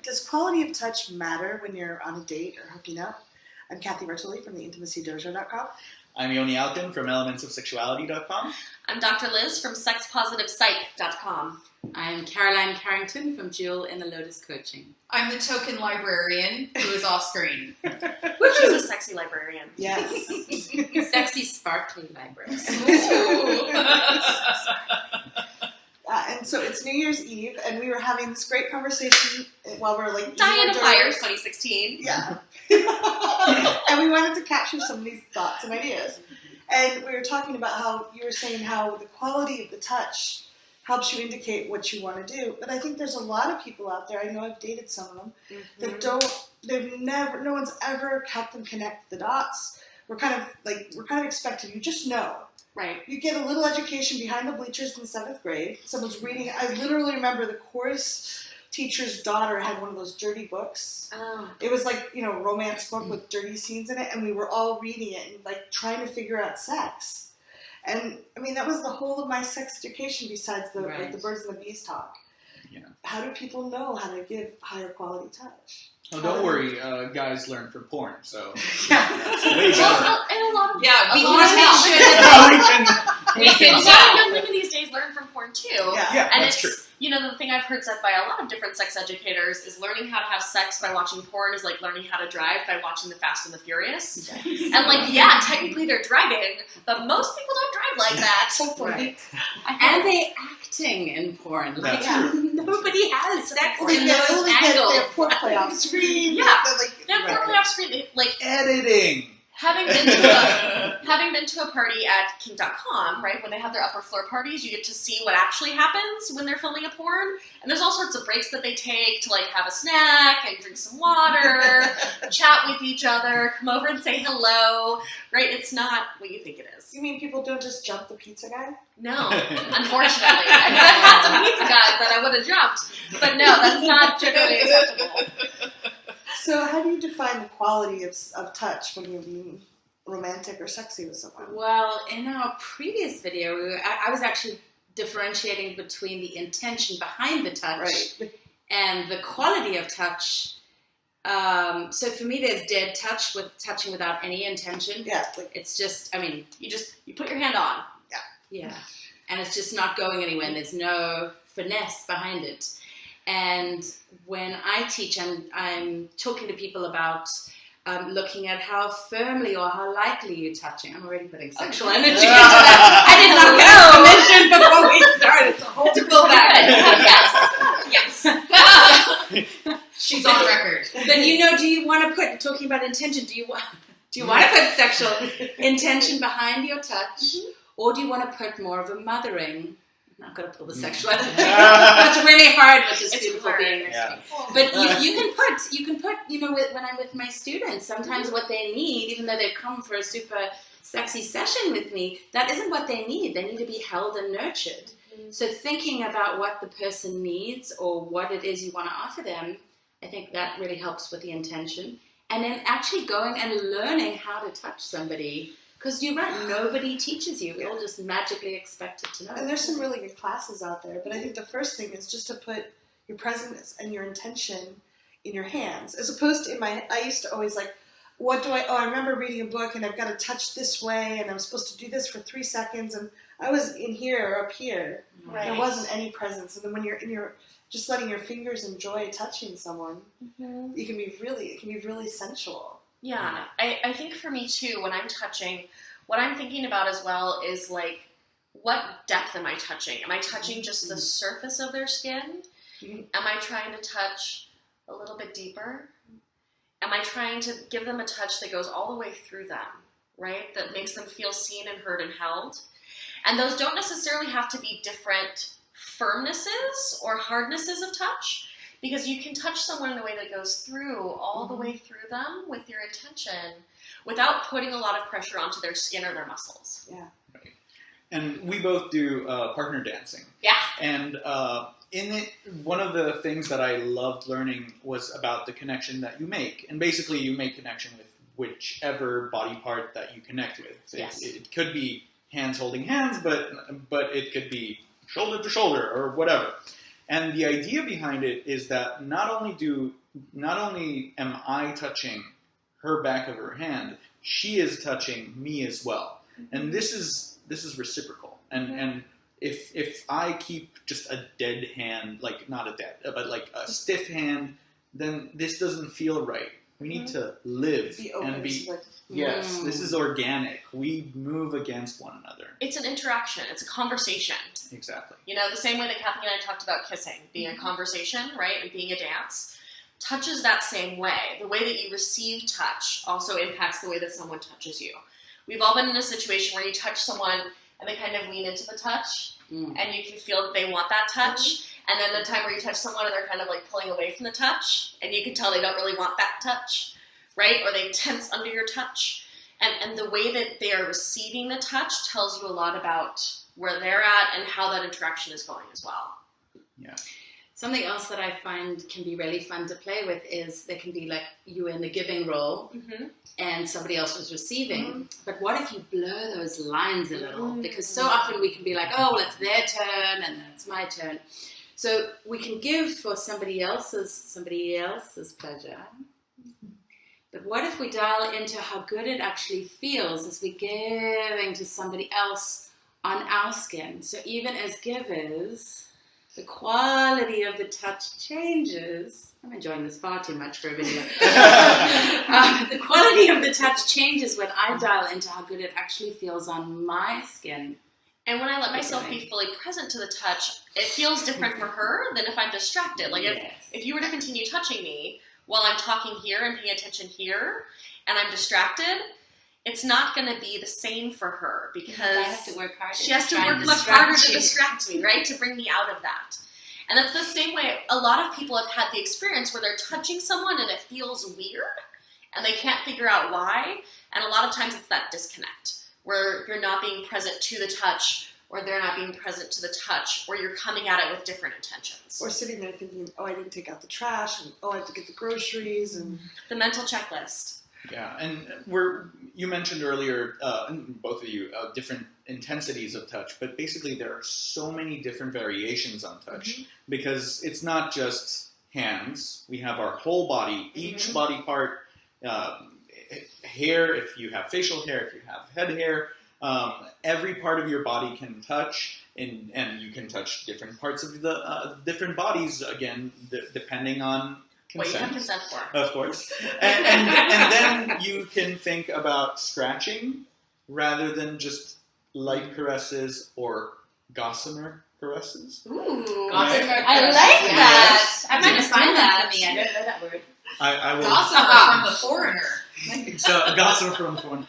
Does quality of touch matter when you're on a date or hooking up? I'm Kathy Bertoli from theintimacydojo.com. I'm Yoni Alkan from elementsofsexuality.com. I'm Dr. Liz from sexpositivepsych.com. I'm Caroline Carrington from Jewel in the Lotus Coaching. I'm the token librarian who is off screen. Which is a sexy librarian. Yes. Sexy, sparkly librarian. And so it's New Year's Eve, and we were having this great conversation while we're like... Diana Byers, 2016. Yeah. And we wanted to capture some of these thoughts and ideas. And we were talking about how you were saying how the quality of the touch helps you indicate what you want to do. But I think there's a lot of people out there, I know I've dated some of them, that no one's ever helped them connect the dots. We're kind of expected, you just know. Right. You get a little education behind the bleachers in the 7th grade. Someone's reading. I literally remember the chorus teacher's daughter had one of those dirty books. Oh. It was like, romance book with dirty scenes in it, and we were all reading it and like trying to figure out sex. And I mean, that was the whole of my sex education besides the like the birds and the bees talk. Yeah. How do people know how to give higher quality touch? Oh, don't worry, guys learn from porn, so Yeah. that's way better. Well, and a lot of We a can lot of make young- sure that a lot of young women these days learn from porn too. Yeah. And that's it's true. The thing I've heard said by a lot of different sex educators is learning how to have sex by watching porn is like learning how to drive by watching The Fast and the Furious. And technically they're driving, but most people don't drive like that. Hopefully. And they acting in porn. Like, That's nobody has sex Well, they in get those they get angles. their foreplay off screen. Yeah. They're Now, foreplay off screen, Editing. having been to a party at King.com, right, when they have their upper floor parties, you get to see what actually happens when they're filming a porn. And there's all sorts of breaks that they take to, like, have a snack and drink some water, chat with each other, come over and say hello, right? It's not what you think it is. You mean people don't just jump the pizza guy? No, unfortunately. I mean, I've had some pizza guys that I would have jumped, but no, that's not generally acceptable. So how do you define the quality of touch when you're being romantic or sexy with someone? Well, in our previous video, I was actually differentiating between the intention behind the touch Right. and the quality of touch. So for me, there's dead touch with touching without any intention. Yeah. It's just, You put your hand on. yeah. And it's just not going anywhere, and there's no finesse behind it. And when I teach, I'm talking to people about looking at how firmly or how lightly you're touching. I'm already putting sexual energy into that. I did not get permission before we started. It's a whole to fill that. Yes. she's on record. Then do you want to put, talking about intention, do you want to put sexual intention behind your touch, or do you want to put more of a mothering? I'm not going to pull the sexual energy. It's really hard with this beautiful being next to me. But you can put, when I'm with my students, sometimes what they need, even though they've come for a super sexy session with me, that isn't what they need. They need to be held and nurtured. So thinking about what the person needs or what it is you want to offer them, I think that really helps with the intention. And then actually going and learning how to touch somebody. Because you're right, nobody teaches you. We all just magically expect it to know. And there's some really good classes out there, but I think the first thing is just to put your presence and your intention in your hands, as opposed to I used to always I remember reading a book and I've got to touch this way and I'm supposed to do this for 3 seconds and I was in here or up here. Right. There wasn't any presence. And then when you're just letting your fingers enjoy touching someone, it can be really sensual. Yeah, I think for me too, when I'm touching, what I'm thinking about as well is like, what depth am I touching? Am I touching just the surface of their skin? Mhm. Am I trying to touch a little bit deeper? Am I trying to give them a touch that goes all the way through them, right? That makes them feel seen and heard and held? And those don't necessarily have to be different firmnesses or hardnesses of touch, because you can touch someone in a way that goes through all the way through them with your intention without putting a lot of pressure onto their skin or their muscles. Yeah. Right. And we both do partner dancing. Yeah. And in it, one of the things that I loved learning was about the connection that you make. And basically you make connection with whichever body part that you connect with. Yes. It could be hands holding hands, but it could be shoulder to shoulder or whatever. And the idea behind it is that not only am I touching her back of her hand, she is touching me as well. And this is reciprocal. And if I keep just a dead hand, like not a dead, but like a stiff hand, then this doesn't feel right. We need to live and be. Yes, this is organic. We move against one another. It's an interaction. It's a conversation. Exactly. You know, the same way that Kathy and I talked about kissing being a conversation, right, and being a dance. Touch is that same way. The way that you receive touch also impacts the way that someone touches you. We've all been in a situation where you touch someone and they kind of lean into the touch, and you can feel that they want that touch. And then the time where you touch someone and they're kind of like pulling away from the touch, and you can tell they don't really want that touch, right? Or they tense under your touch. And the way that they are receiving the touch tells you a lot about where they're at and how that interaction is going as well. Yeah. Something else that I find can be really fun to play with is there can be like you in the giving role and somebody else was receiving. But what if you blur those lines a little? Because so often we can be like, oh, well, it's their turn and then it's my turn. So we can give for somebody else's pleasure. But what if we dial into how good it actually feels as we're giving to somebody else on our skin? So even as givers, the quality of the touch changes. I'm enjoying this far too much for a video. The quality of the touch changes when I dial into how good it actually feels on my skin. And when I let myself be fully present to the touch, it feels different for her than if I'm distracted. Like if you were to continue touching me while I'm talking here and paying attention here, and I'm distracted, it's not going to be the same for her because I have to work harder. She has to work much harder to distract me, right? To bring me out of that. And that's the same way a lot of people have had the experience where they're touching someone and it feels weird and they can't figure out why. And a lot of times it's that disconnect where you're not being present to the touch or they're not being present to the touch or you're coming at it with different intentions. Or sitting there thinking, oh, I didn't take out the trash, and oh, I have to get the groceries. And the mental checklist. Yeah, and you mentioned earlier, both of you, different intensities of touch, but basically there are so many different variations on touch because it's not just hands. We have our whole body, each body part, hair, if you have facial hair, if you have head hair, every part of your body can touch, and you can touch different parts of the different bodies, again, depending on consent. What you have consent for. Of course. And then you can think about scratching rather than just light caresses or gossamer caresses. Ooh. Gossamer I like caresses, that. yes. I'm going to find that. For me. I don't know that word. I will. Gossamer from the foreigner. So a gossamer from one.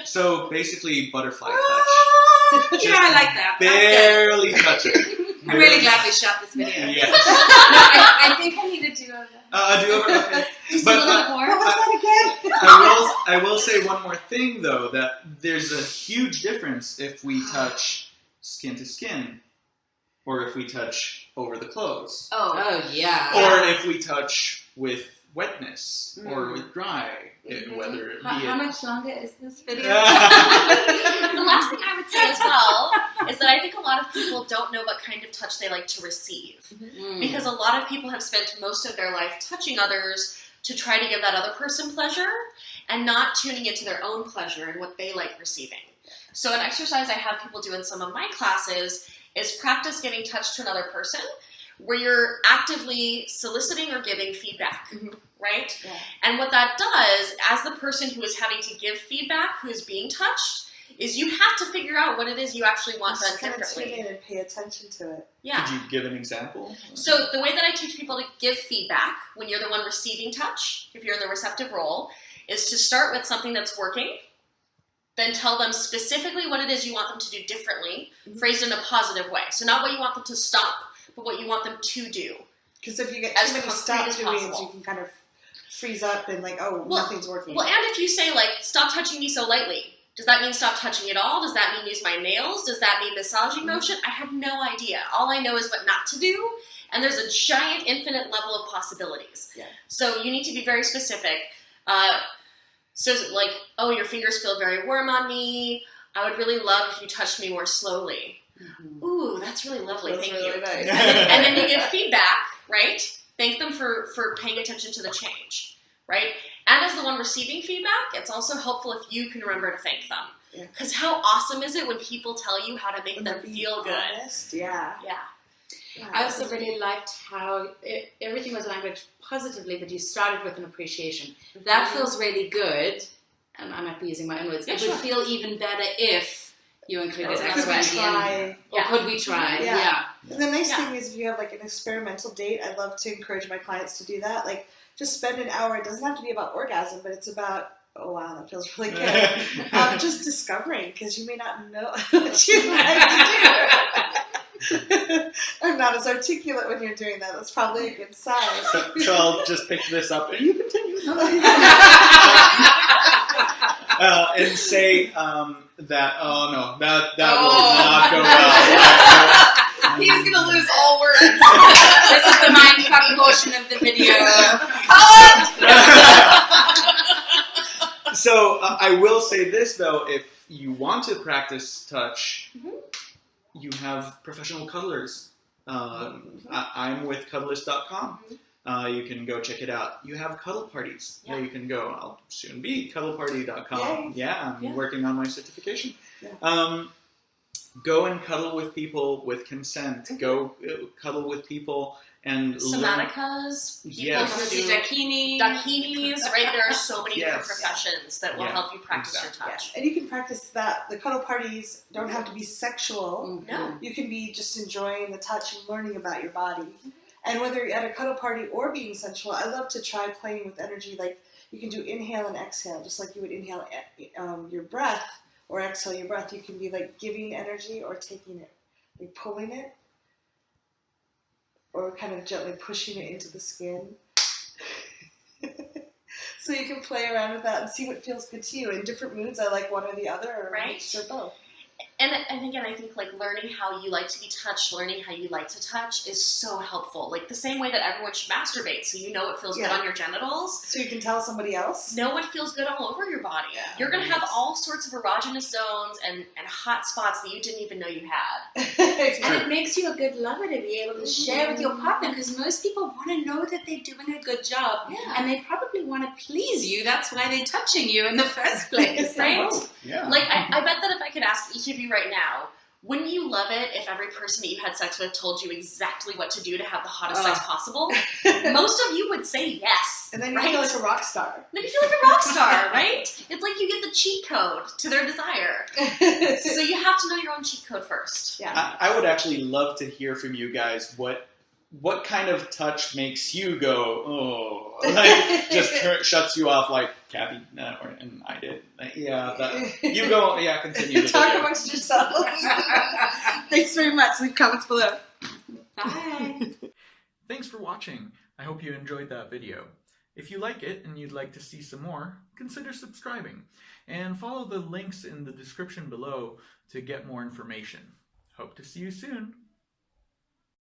So basically butterfly touch. Yeah, I like that. Barely touch it. I'm really glad we shot this video. Yes. I think I need to do a do-over, okay. Just But, a little bit more. what was that again? I will say one more thing, though, that there's a huge difference if we touch skin to skin or if we touch over the clothes. Oh, yeah. Or if we touch with wetness or with dry, whether it be How much longer is this video? The last thing I would say as well is that I think a lot of people don't know what kind of touch they like to receive. Because a lot of people have spent most of their life touching others to try to give that other person pleasure and not tuning into their own pleasure and what they like receiving. So an exercise I have people do in some of my classes is practice giving touch to another person where you're actively soliciting or giving feedback, right? Yeah. And what that does, as the person who is having to give feedback, who is being touched, is you have to figure out what it is you actually want done Just kind of differently. tune in and pay attention to it. Yeah. Could you give an example? So the way that I teach people to give feedback when you're the one receiving touch, if you're in the receptive role, is to start with something that's working, then tell them specifically what it is you want them to do differently, phrased in a positive way. So not what you want them to stop, but what you want them to do. Because if you get As too many concrete stop as doings, possible. you can kind of freeze up and like, oh, nothing's working. Well, and if you say, like, stop touching me so lightly, does that mean stop touching at all? Does that mean use my nails? Does that mean massaging motion? I have no idea. All I know is what not to do, and there's a giant, infinite level of possibilities. Yeah. So you need to be very specific. So, like, oh, your fingers feel very warm on me. I would really love if you touched me more slowly. Ooh, that's really lovely. That's Thank really you. nice. And then you give feedback, right? Thank them for paying attention to the change, right? And as the one receiving feedback, it's also helpful if you can remember to thank them. Because how awesome is it when people tell you how to make them feel good? Honest. Yeah. Yeah. I also really liked how everything was language positively, but you started with an appreciation. That feels really good, and I might be using my own words. Yeah, It would sure. feel even better if you included Could X, we Y, Z, try? or could we try? Yeah. Yeah. And the nice Yeah. thing is, if you have like an experimental date, I love to encourage my clients to do that. Like, just spend an hour. It doesn't have to be about orgasm, but it's about, oh wow, that feels really good. Just discovering, because you may not know what you like to do. I'm not as articulate when you're doing that. That's probably a good sign. So I'll just pick this up and you continue. And say that, oh no, that will not go well. He's gonna lose all words. This is the mindfuck portion of the video. So I will say this though, if you want to practice touch, you have professional cuddlers. I'm with cuddlist.com. You can go check it out. You have cuddle parties. Yeah. You can go. I'll soon be cuddleparty.com. Yay. Yeah, I'm Yeah. working on my certification. Yeah. Go and cuddle with people with consent. Go cuddle with people and learn. Somaticas, people Yes. who do dakinis, right? There are so many different Yes. professions that will Yeah, help you practice exactly. your touch. And you can practice that. The cuddle parties don't have to be sexual. No. You can be just enjoying the touch and learning about your body. And whether you're at a cuddle party or being sensual, I love to try playing with energy. Like, you can do inhale and exhale, just like you would inhale your breath or exhale your breath. You can be like giving energy or taking it, like pulling it, or kind of gently pushing it into the skin. So you can play around with that and see what feels good to you. In different moods, I like one or the other, or Right. mix or both. And again, I think like learning how you like to be touched, learning how you like to touch is so helpful. Like the same way that everyone should masturbate, so you know what feels good Yeah. on your genitals. So you can tell somebody else. Know what feels good all over your body. Yeah. You're going to have all sorts of erogenous zones and hot spots that you didn't even know you had. And it makes you a good lover to be able to share with your partner, because most people want to know that they're doing a good job. Yeah. And they probably want to please you. That's why they're touching you in the first place. Right? Yeah. Like, I bet that if I could ask each of you right now, wouldn't you love it if every person that you had sex with told you exactly what to do to have the hottest sex possible? Most of you would say yes. And then you right? feel like a rock star. Then you feel like a rock star, right? It's like you get the cheat code to their desire. So you have to know your own cheat code first. Yeah. I would actually love to hear from you guys what kind of touch makes you go, oh, like just shuts you off like, Kathy, and I did. You go, continue the Talk uh, video. amongst yourselves. Thanks very much. Leave comments below. Bye. Thanks for watching. I hope you enjoyed that video. If you like it and you'd like to see some more, consider subscribing. And follow the links in the description below to get more information. Hope to see you soon.